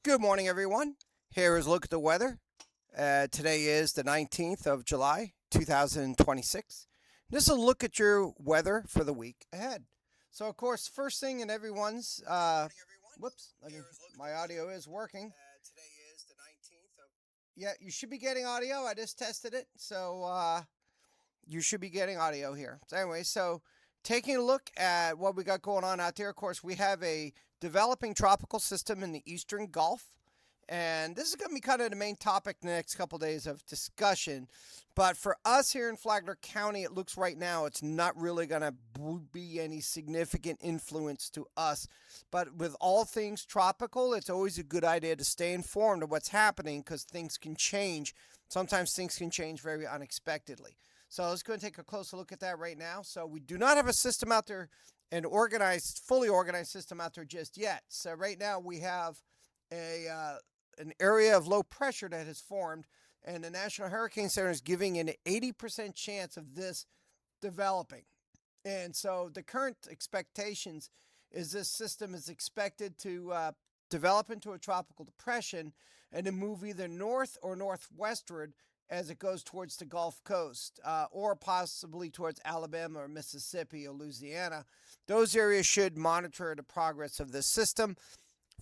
Good morning, everyone. Here is a look at the weather. Today is the 19th of July, 2026. This is a look at your weather for the week ahead. So, of course, first thing in everyone's, whoops, my audio is working. Today is the 19th of. Yeah, you should be getting audio. I just tested it. So, you should be getting audio here. So, anyway, taking a look at what we got going on out there, of course, we have a developing tropical system in the eastern Gulf. And this is going to be kind of the main topic in the next couple of days of discussion. But for us here in Flagler County, it looks right now it's not really going to be any significant influence to us. But with all things tropical, it's always a good idea to stay informed of what's happening because things can change. Sometimes things can change very unexpectedly. So let's go and take a closer look at that right now. So we do not have a system out there, an organized, fully organized system out there just yet. So right now we have an area of low pressure that has formed, and the National Hurricane Center is giving an 80% chance of this developing. And so the current expectations is this system is expected to develop into a tropical depression and then move either north or northwestward as it goes towards the Gulf Coast or possibly towards Alabama or Mississippi or Louisiana. Those areas should monitor the progress of this system.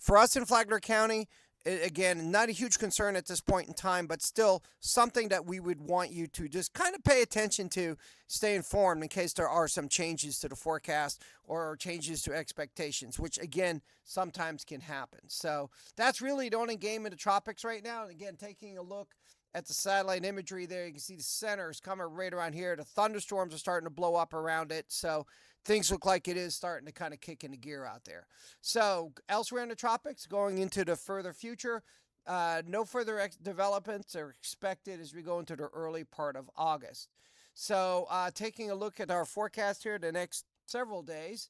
For us in Flagler County, again, not a huge concern at this point in time, but still something that we would want you to just kind of pay attention to, stay informed in case there are some changes to the forecast or changes to expectations, which again, sometimes can happen. So that's really the only game in the tropics right now. And again, taking a look at the satellite imagery there, you can see the center is coming right around here. The thunderstorms are starting to blow up around it. So things look like it is starting to kind of kick into gear out there. So elsewhere in the tropics, going into the further future, no further developments are expected as we go into the early part of August. So taking a look at our forecast here the next several days,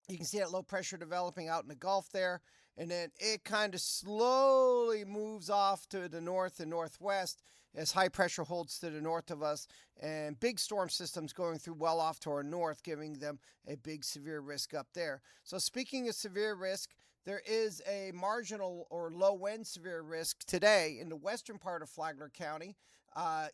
you can see that low pressure developing out in the Gulf there, and then it kind of slowly moves off to the north and northwest as high pressure holds to the north of us, and big storm systems going through well off to our north, giving them a big severe risk up there. So speaking of severe risk, there is a marginal or low wind severe risk today in the western part of Flagler County.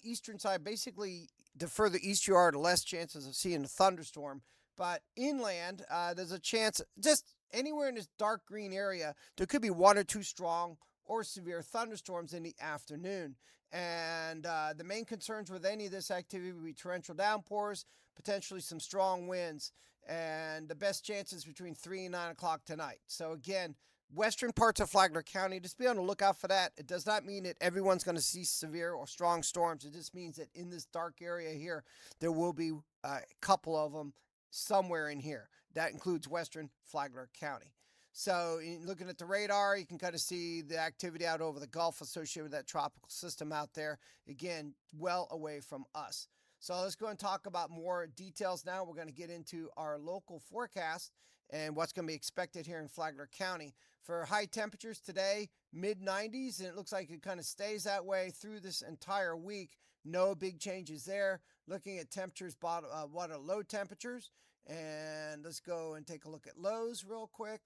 Eastern side, basically, the further east you are, the less chances of seeing a thunderstorm. But inland, there's a chance just anywhere in this dark green area, there could be one or two strong or severe thunderstorms in the afternoon. And the main concerns with any of this activity would be torrential downpours, potentially some strong winds, and the best chances between 3 and 9 o'clock tonight. So again, western parts of Flagler County, just be on the lookout for that. It does not mean that everyone's going to see severe or strong storms. It just means that in this dark area here, there will be a couple of them somewhere in here. That includes western Flagler County. So looking at the radar, you can kind of see the activity out over the Gulf associated with that tropical system out there. Again, well away from us. So let's go and talk about more details now. We're going to get into our local forecast and what's going to be expected here in Flagler County. For high temperatures today, mid 90s, and it looks like it kind of stays that way through this entire week. No big changes there. Looking at temperatures, what are low temperatures? And let's go and take a look at lows real quick.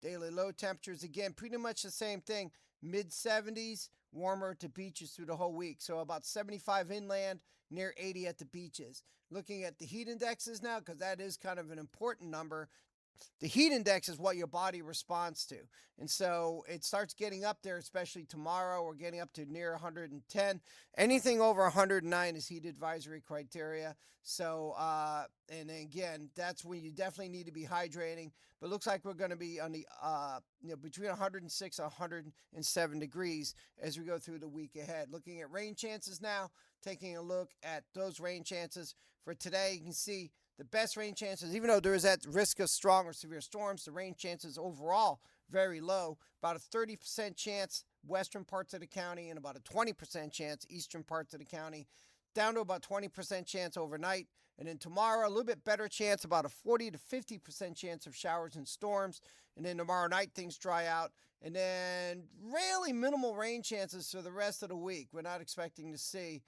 Daily low temperatures, again, pretty much the same thing. Mid 70s, warmer at the beaches through the whole week. So about 75 inland, near 80 at the beaches. Looking at the heat indexes now, because that is kind of an important number. The heat index is what your body responds to. And so it starts getting up there, especially tomorrow. We're getting up to near 110. Anything over 109 is heat advisory criteria. So, and again, that's when you definitely need to be hydrating. But it looks like we're going to be on the, between 106 and 107 degrees as we go through the week ahead. Looking at rain chances now, taking a look at those rain chances for today, you can see the best rain chances, even though there is that risk of strong or severe storms, the rain chances overall very low. About a 30% chance western parts of the county and about a 20% chance eastern parts of the county, down to about 20% chance overnight. And then tomorrow, a little bit better chance, about a 40 to 50% chance of showers and storms. And then tomorrow night, things dry out. And then really minimal rain chances for the rest of the week. We're not expecting to see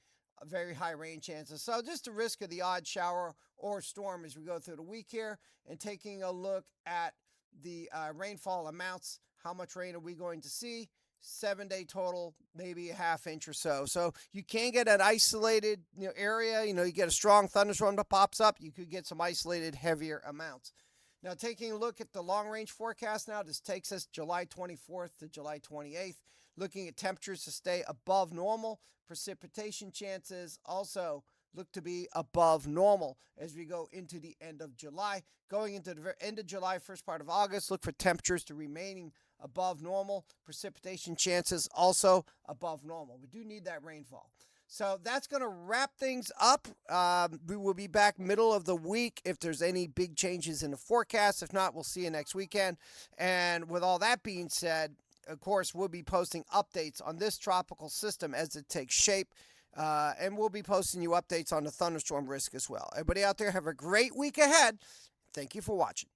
very high rain chances. So just the risk of the odd shower or storm as we go through the week here, and taking a look at the rainfall amounts, how much rain are we going to see? 7-day total, maybe a half inch or so. So you can get an isolated area. You get a strong thunderstorm that pops up. You could get some isolated heavier amounts. Now, taking a look at the long-range forecast now, this takes us July 24th to July 28th. Looking at temperatures to stay above normal. Precipitation chances also look to be above normal as we go into the end of July. Going into the end of July, first part of August, look for temperatures to remaining above normal. Precipitation chances also above normal. We do need that rainfall. So that's going to wrap things up. We will be back middle of the week if there's any big changes in the forecast. If not, we'll see you next weekend. And with all that being said, of course, we'll be posting updates on this tropical system as it takes shape. And we'll be posting you updates on the thunderstorm risk as well. Everybody out there, have a great week ahead. Thank you for watching.